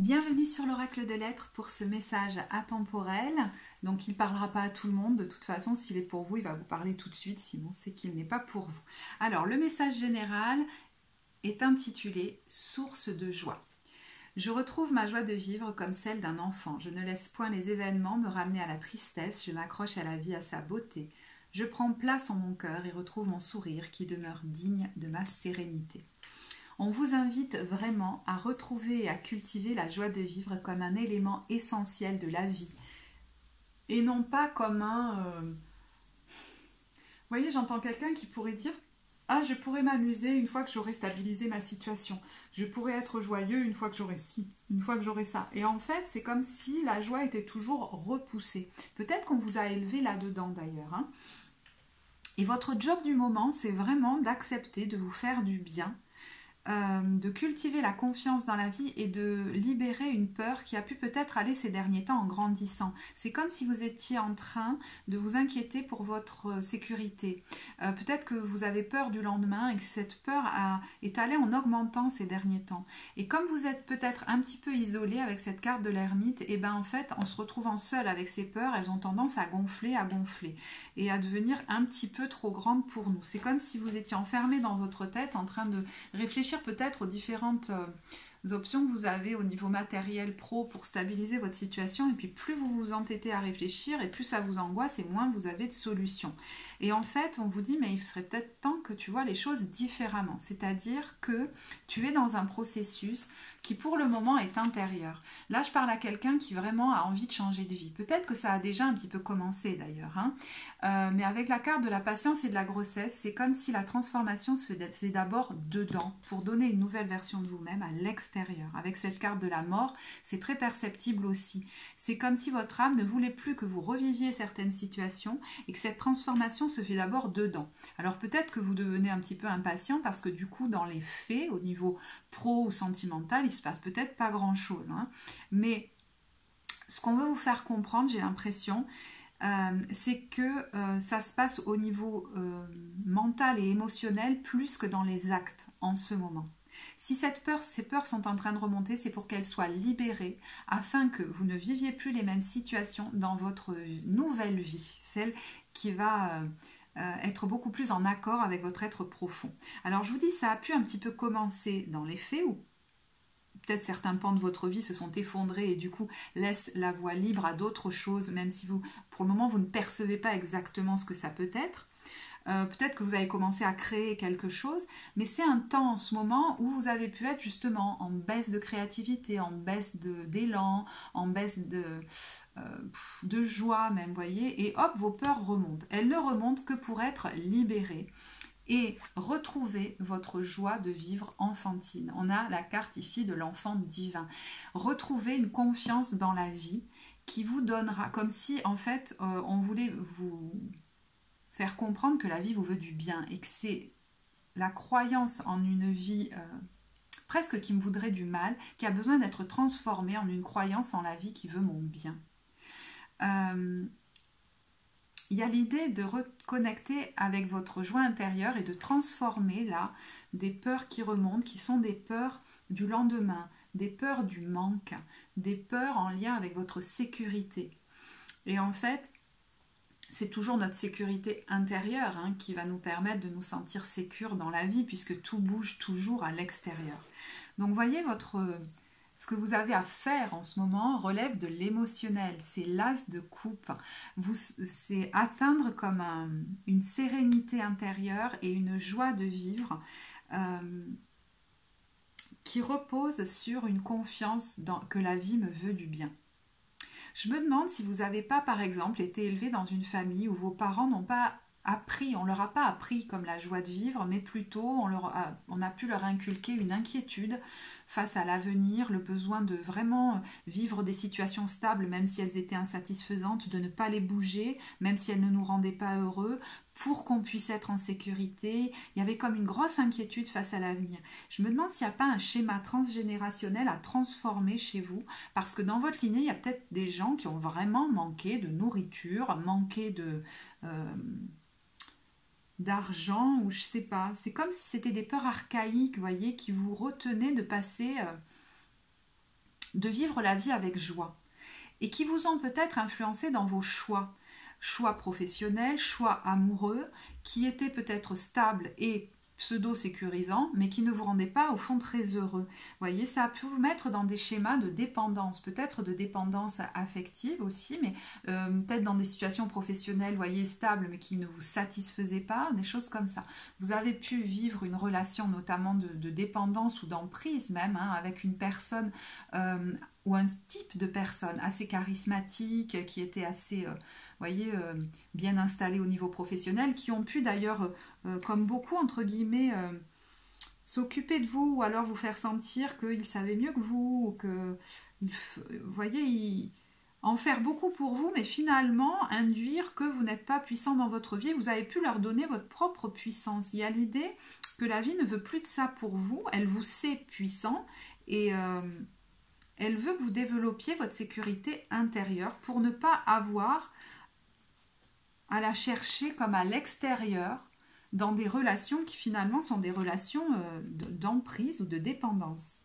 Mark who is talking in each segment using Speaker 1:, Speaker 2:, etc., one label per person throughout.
Speaker 1: Bienvenue sur l'Oracle de Lettres pour ce message atemporel. Donc il ne parlera pas à tout le monde, de toute façon s'il est pour vous, il va vous parler tout de suite, sinon c'est qu'il n'est pas pour vous. Alors le message général est intitulé « Source de joie ». Je retrouve ma joie de vivre comme celle d'un enfant. Je ne laisse point les événements me ramener à la tristesse, je m'accroche à la vie, à sa beauté. Je prends place en mon cœur et retrouve mon sourire qui demeure digne de ma sérénité. On vous invite vraiment à retrouver et à cultiver la joie de vivre comme un élément essentiel de la vie. Et non pas comme Vous voyez, j'entends quelqu'un qui pourrait dire « Ah, je pourrais m'amuser une fois que j'aurai stabilisé ma situation. Je pourrais être joyeux une fois que j'aurai ci, une fois que j'aurai ça. » Et en fait, c'est comme si la joie était toujours repoussée. Peut-être qu'on vous a élevé là-dedans d'ailleurs. Hein. Et votre job du moment, c'est vraiment d'accepter de vous faire du bien, de cultiver la confiance dans la vie et de libérer une peur qui a pu peut-être aller ces derniers temps en grandissant. C'est comme si vous étiez en train de vous inquiéter pour votre sécurité. Peut-être que vous avez peur du lendemain et que cette peur est allée en augmentant ces derniers temps. Et comme vous êtes peut-être un petit peu isolé avec cette carte de l'ermite, et ben en fait, en se retrouvant seul avec ces peurs, elles ont tendance à gonfler et à devenir un petit peu trop grandes pour nous. C'est comme si vous étiez enfermé dans votre tête en train de réfléchir peut-être aux différentes options que vous avez au niveau matériel pro pour stabiliser votre situation, et puis plus vous vous entêtez à réfléchir et plus ça vous angoisse et moins vous avez de solutions. Et en fait on vous dit mais il serait peut-être temps que tu vois les choses différemment, c'est-à-dire que tu es dans un processus qui pour le moment est intérieur. Là je parle à quelqu'un qui vraiment a envie de changer de vie, peut-être que ça a déjà un petit peu commencé d'ailleurs, hein. Mais avec la carte de la patience et de la grossesse, c'est comme si la transformation se faisait d'abord dedans pour donner une nouvelle version de vous-même à l'extérieur. Avec cette carte de la mort, c'est très perceptible aussi. C'est comme si votre âme ne voulait plus que vous reviviez certaines situations et que cette transformation se fait d'abord dedans. Alors peut-être que vous devenez un petit peu impatient parce que du coup dans les faits, au niveau pro ou sentimental, il se passe peut-être pas grand-chose, hein. Mais ce qu'on veut vous faire comprendre, j'ai l'impression, c'est que ça se passe au niveau mental et émotionnel plus que dans les actes en ce moment. Si ces peurs sont en train de remonter, c'est pour qu'elles soient libérées afin que vous ne viviez plus les mêmes situations dans votre nouvelle vie, celle qui va être beaucoup plus en accord avec votre être profond. Alors je vous dis, ça a pu un petit peu commencer dans les faits, ou peut-être certains pans de votre vie se sont effondrés et du coup laissent la voie libre à d'autres choses, même si vous, pour le moment, vous ne percevez pas exactement ce que ça peut être. Peut-être que vous avez commencé à créer quelque chose, mais c'est un temps en ce moment où vous avez pu être justement en baisse de créativité, en baisse d'élan, en baisse de joie même, voyez, et hop, vos peurs remontent. Elles ne remontent que pour être libérées et retrouver votre joie de vivre enfantine. On a la carte ici de l'enfant divin. Retrouvez une confiance dans la vie qui vous donnera, comme si en fait on voulait vous faire comprendre que la vie vous veut du bien et que c'est la croyance en une vie presque qui me voudrait du mal, qui a besoin d'être transformée en une croyance en la vie qui veut mon bien. Il y a l'idée de reconnecter avec votre joie intérieure et de transformer là des peurs qui remontent, qui sont des peurs du lendemain, des peurs du manque, des peurs en lien avec votre sécurité. Et en fait, c'est toujours notre sécurité intérieure qui va nous permettre de nous sentir sécures dans la vie, puisque tout bouge toujours à l'extérieur. Donc voyez, ce que vous avez à faire en ce moment relève de l'émotionnel, c'est l'as de coupe. C'est atteindre comme une sérénité intérieure et une joie de vivre qui repose sur une confiance que la vie me veut du bien. Je me demande si vous n'avez pas, par exemple, été élevé dans une famille où vos parents n'ont pas appris, on ne leur a pas appris comme la joie de vivre, mais plutôt on a pu leur inculquer une inquiétude face à l'avenir, le besoin de vraiment vivre des situations stables, même si elles étaient insatisfaisantes, de ne pas les bouger, même si elles ne nous rendaient pas heureux, pour qu'on puisse être en sécurité. Il y avait comme une grosse inquiétude face à l'avenir. Je me demande s'il n'y a pas un schéma transgénérationnel à transformer chez vous, parce que dans votre lignée, il y a peut-être des gens qui ont vraiment manqué de nourriture, manqué d'argent, ou je sais pas. C'est comme si c'était des peurs archaïques, vous voyez, qui vous retenaient de passer de vivre la vie avec joie et qui vous ont peut-être influencé dans vos choix. Choix professionnels, choix amoureux, qui étaient peut-être stables et pseudo-sécurisants, mais qui ne vous rendaient pas au fond très heureux. Vous voyez, ça a pu vous mettre dans des schémas de dépendance, peut-être de dépendance affective aussi, mais peut-être dans des situations professionnelles, vous voyez, stables, mais qui ne vous satisfaisaient pas, des choses comme ça. Vous avez pu vivre une relation notamment de dépendance ou d'emprise même, hein, avec une personne ou un type de personne assez charismatique, qui était assez, voyez, bien installé au niveau professionnel, qui ont pu d'ailleurs, comme beaucoup, entre guillemets, s'occuper de vous, ou alors vous faire sentir qu'ils savaient mieux que vous, ou que, vous voyez, en faire beaucoup pour vous, mais finalement induire que vous n'êtes pas puissant dans votre vie, vous avez pu leur donner votre propre puissance. Il y a l'idée que la vie ne veut plus de ça pour vous, elle vous sait puissant, et elle veut que vous développiez votre sécurité intérieure pour ne pas avoir à la chercher comme à l'extérieur dans des relations qui finalement sont des relations d'emprise ou de dépendance.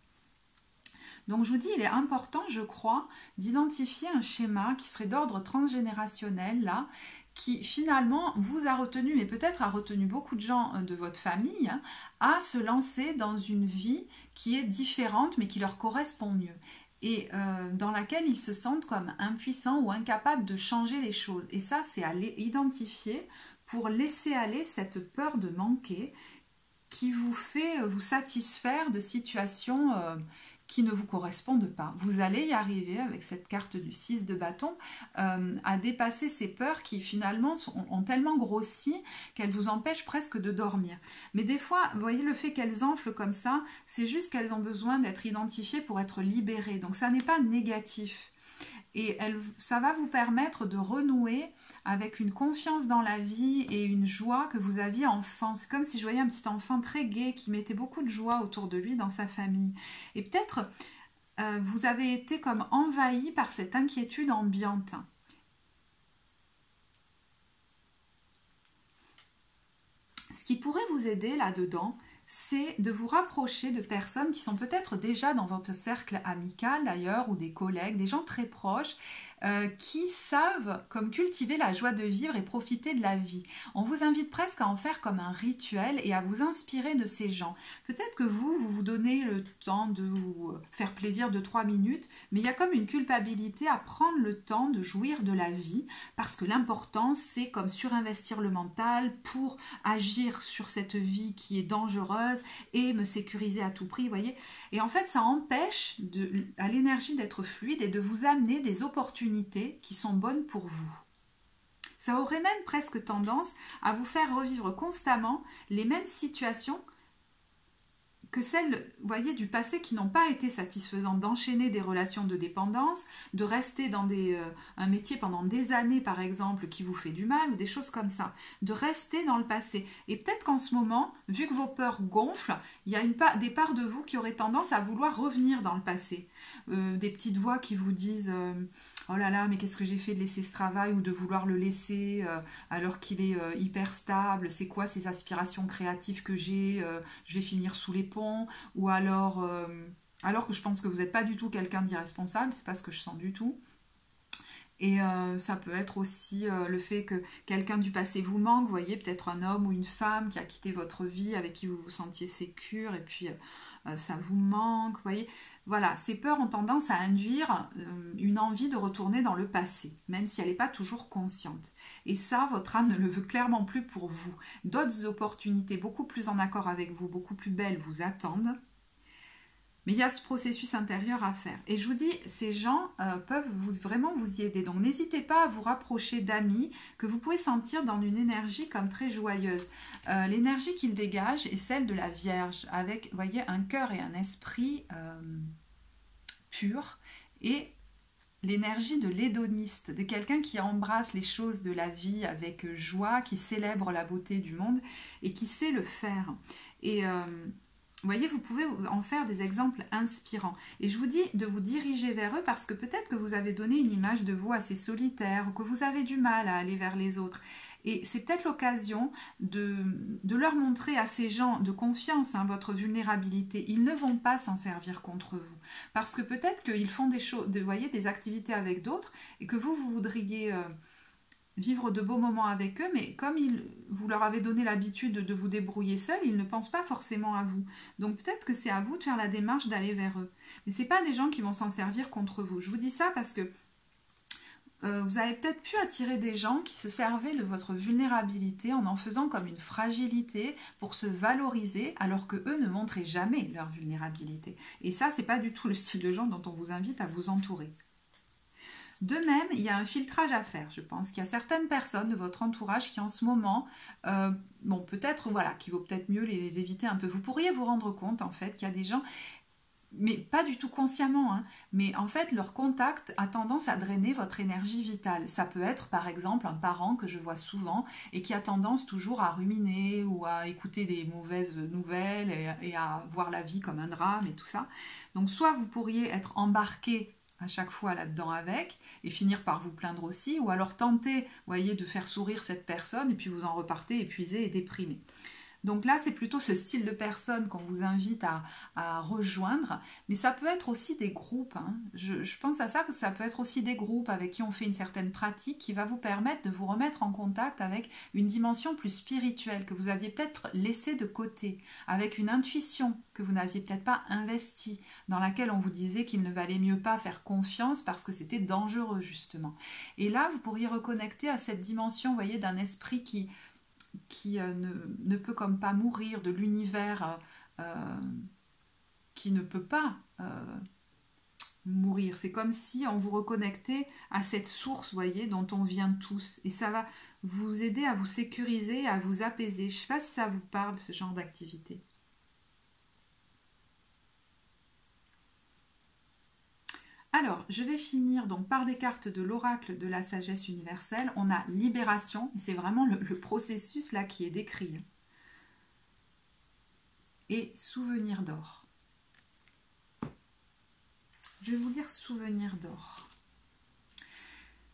Speaker 1: Donc je vous dis, il est important, je crois, d'identifier un schéma qui serait d'ordre transgénérationnel, là, qui finalement vous a retenu, mais peut-être a retenu beaucoup de gens de votre famille, hein, à se lancer dans une vie qui est différente, mais qui leur correspond mieux. Et dans laquelle ils se sentent comme impuissants ou incapables de changer les choses. Et ça, c'est à identifier pour laisser aller cette peur de manquer qui vous fait vous satisfaire de situations qui ne vous correspondent pas. Vous allez y arriver avec cette carte du 6 de bâton à dépasser ces peurs qui finalement ont tellement grossi qu'elles vous empêchent presque de dormir. Mais des fois, vous voyez, le fait qu'elles enflent comme ça, c'est juste qu'elles ont besoin d'être identifiées pour être libérées. Donc ça n'est pas négatif. Et ça va vous permettre de renouer avec une confiance dans la vie et une joie que vous aviez enfant. C'est comme si je voyais un petit enfant très gai qui mettait beaucoup de joie autour de lui dans sa famille. Et peut-être vous avez été comme envahi par cette inquiétude ambiante. Ce qui pourrait vous aider là-dedans, c'est de vous rapprocher de personnes qui sont peut-être déjà dans votre cercle amical d'ailleurs, ou des collègues, des gens très proches, qui savent comme cultiver la joie de vivre et profiter de la vie. On vous invite presque à en faire comme un rituel et à vous inspirer de ces gens. Peut-être que vous donnez le temps de vous faire plaisir de 3 minutes, mais il y a comme une culpabilité à prendre le temps de jouir de la vie, parce que l'important, c'est comme surinvestir le mental pour agir sur cette vie qui est dangereuse et me sécuriser à tout prix, voyez. Et en fait, ça empêche à l'énergie d'être fluide et de vous amener des opportunités qui sont bonnes pour vous. Ça aurait même presque tendance à vous faire revivre constamment les mêmes situations que celles, vous voyez, du passé qui n'ont pas été satisfaisantes, d'enchaîner des relations de dépendance, de rester dans un métier pendant des années, par exemple, qui vous fait du mal, ou des choses comme ça, de rester dans le passé. Et peut-être qu'en ce moment, vu que vos peurs gonflent, il y a des parts de vous qui auraient tendance à vouloir revenir dans le passé. Des petites voix qui vous disent oh là là, mais qu'est-ce que j'ai fait de laisser ce travail, ou de vouloir le laisser alors qu'il est hyper stable, c'est quoi ces aspirations créatives que j'ai, je vais finir sous les ponts, ou alors que je pense que vous n'êtes pas du tout quelqu'un d'irresponsable, c'est pas ce que je sens du tout. Et ça peut être aussi le fait que quelqu'un du passé vous manque, vous voyez, peut-être un homme ou une femme qui a quitté votre vie, avec qui vous vous sentiez sécure, et puis ça vous manque, vous voyez. Voilà, ces peurs ont tendance à induire une envie de retourner dans le passé, même si elle n'est pas toujours consciente. Et ça, votre âme ne le veut clairement plus pour vous. D'autres opportunités beaucoup plus en accord avec vous, beaucoup plus belles vous attendent. Mais il y a ce processus intérieur à faire. Et je vous dis, ces gens peuvent vraiment vous y aider. Donc n'hésitez pas à vous rapprocher d'amis que vous pouvez sentir dans une énergie comme très joyeuse. L'énergie qu'ils dégagent est celle de la Vierge, avec, vous voyez, un cœur et un esprit pur. Et l'énergie de l'hédoniste, de quelqu'un qui embrasse les choses de la vie avec joie, qui célèbre la beauté du monde et qui sait le faire. Et voyez, vous pouvez en faire des exemples inspirants. Et je vous dis de vous diriger vers eux parce que peut-être que vous avez donné une image de vous assez solitaire ou que vous avez du mal à aller vers les autres. Et c'est peut-être l'occasion de leur montrer à ces gens de confiance votre vulnérabilité. Ils ne vont pas s'en servir contre vous. Parce que peut-être qu'ils font des choses, vous voyez, des activités avec d'autres et que vous voudriez... vivre de beaux moments avec eux, mais comme vous leur avez donné l'habitude de vous débrouiller seul, ils ne pensent pas forcément à vous. Donc peut-être que c'est à vous de faire la démarche d'aller vers eux. Mais ce n'est pas des gens qui vont s'en servir contre vous. Je vous dis ça parce que vous avez peut-être pu attirer des gens qui se servaient de votre vulnérabilité en faisant comme une fragilité pour se valoriser, alors que eux ne montraient jamais leur vulnérabilité. Et ça, c'est pas du tout le style de gens dont on vous invite à vous entourer. De même, il y a un filtrage à faire. Je pense qu'il y a certaines personnes de votre entourage qui en ce moment, bon peut-être, voilà, qu'il vaut peut-être mieux les éviter un peu. Vous pourriez vous rendre compte en fait qu'il y a des gens, mais pas du tout consciemment, mais en fait leur contact a tendance à drainer votre énergie vitale. Ça peut être par exemple un parent que je vois souvent et qui a tendance toujours à ruminer ou à écouter des mauvaises nouvelles et à voir la vie comme un drame et tout ça. Donc soit vous pourriez être embarqué à chaque fois là-dedans avec, et finir par vous plaindre aussi, ou alors tenter, voyez, de faire sourire cette personne, et puis vous en repartez épuisé et déprimé. Donc là, c'est plutôt ce style de personne qu'on vous invite à rejoindre, mais ça peut être aussi des groupes. Je pense à ça parce que ça peut être aussi des groupes avec qui on fait une certaine pratique qui va vous permettre de vous remettre en contact avec une dimension plus spirituelle que vous aviez peut-être laissée de côté, avec une intuition que vous n'aviez peut-être pas investie, dans laquelle on vous disait qu'il ne valait mieux pas faire confiance parce que c'était dangereux justement. Et là, vous pourriez reconnecter à cette dimension, voyez, d'un esprit qui ne peut comme pas mourir, de l'univers qui ne peut pas mourir. C'est comme si on vous reconnectait à cette source, voyez, dont on vient tous. Et ça va vous aider à vous sécuriser, à vous apaiser. Je ne sais pas si ça vous parle, ce genre d'activité. Alors, je vais finir donc par des cartes de l'oracle de la sagesse universelle. On a libération, c'est vraiment le processus là qui est décrit. Et souvenir d'or. Je vais vous lire souvenir d'or.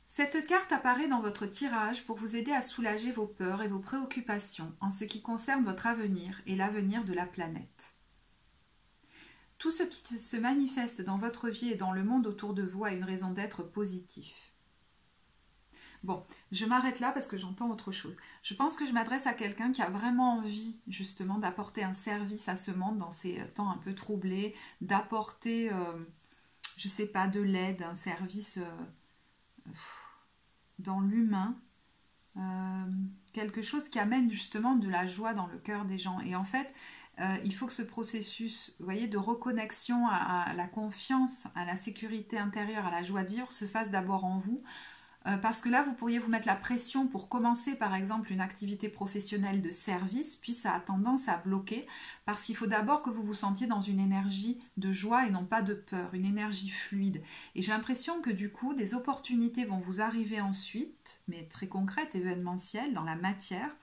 Speaker 1: Cette carte apparaît dans votre tirage pour vous aider à soulager vos peurs et vos préoccupations en ce qui concerne votre avenir et l'avenir de la planète. Tout ce qui se manifeste dans votre vie et dans le monde autour de vous a une raison d'être positif. Bon, je m'arrête là parce que j'entends autre chose. Je pense que je m'adresse à quelqu'un qui a vraiment envie justement d'apporter un service à ce monde dans ces temps un peu troublés, d'apporter, je sais pas, de l'aide, un service dans l'humain, quelque chose qui amène justement de la joie dans le cœur des gens. Et en fait, il faut que ce processus, vous voyez, de reconnexion à la confiance, à la sécurité intérieure, à la joie de vivre, se fasse d'abord en vous. Parce que là, vous pourriez vous mettre la pression pour commencer, par exemple, une activité professionnelle de service, puis ça a tendance à bloquer, parce qu'il faut d'abord que vous vous sentiez dans une énergie de joie et non pas de peur, une énergie fluide. Et j'ai l'impression que du coup, des opportunités vont vous arriver ensuite, mais très concrètes, événementielles, dans la matière,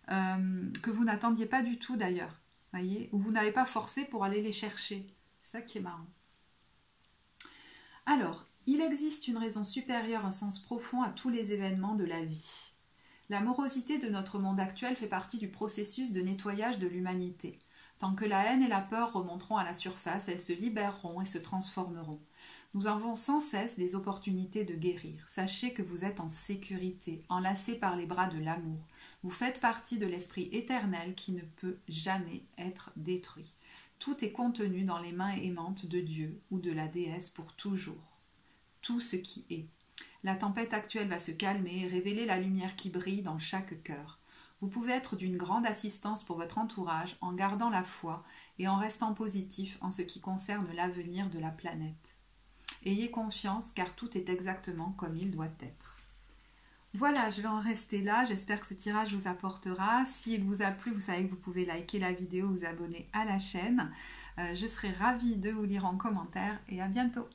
Speaker 1: que vous n'attendiez pas du tout d'ailleurs, voyez, ou vous n'avez pas forcé pour aller les chercher. C'est ça qui est marrant. Alors, il existe une raison supérieure, un sens profond à tous les événements de la vie. La morosité de notre monde actuel fait partie du processus de nettoyage de l'humanité. Tant que la haine et la peur remonteront à la surface, elles se libéreront et se transformeront. Nous avons sans cesse des opportunités de guérir. Sachez que vous êtes en sécurité, enlacés par les bras de l'amour. Vous faites partie de l'esprit éternel qui ne peut jamais être détruit. Tout est contenu dans les mains aimantes de Dieu ou de la déesse pour toujours. Tout ce qui est. La tempête actuelle va se calmer et révéler la lumière qui brille dans chaque cœur. Vous pouvez être d'une grande assistance pour votre entourage en gardant la foi et en restant positif en ce qui concerne l'avenir de la planète. Ayez confiance car tout est exactement comme il doit être. Voilà, je vais en rester là. J'espère que ce tirage vous apportera. S'il vous a plu, vous savez que vous pouvez liker la vidéo, vous abonner à la chaîne. Je serai ravie de vous lire en commentaire et à bientôt.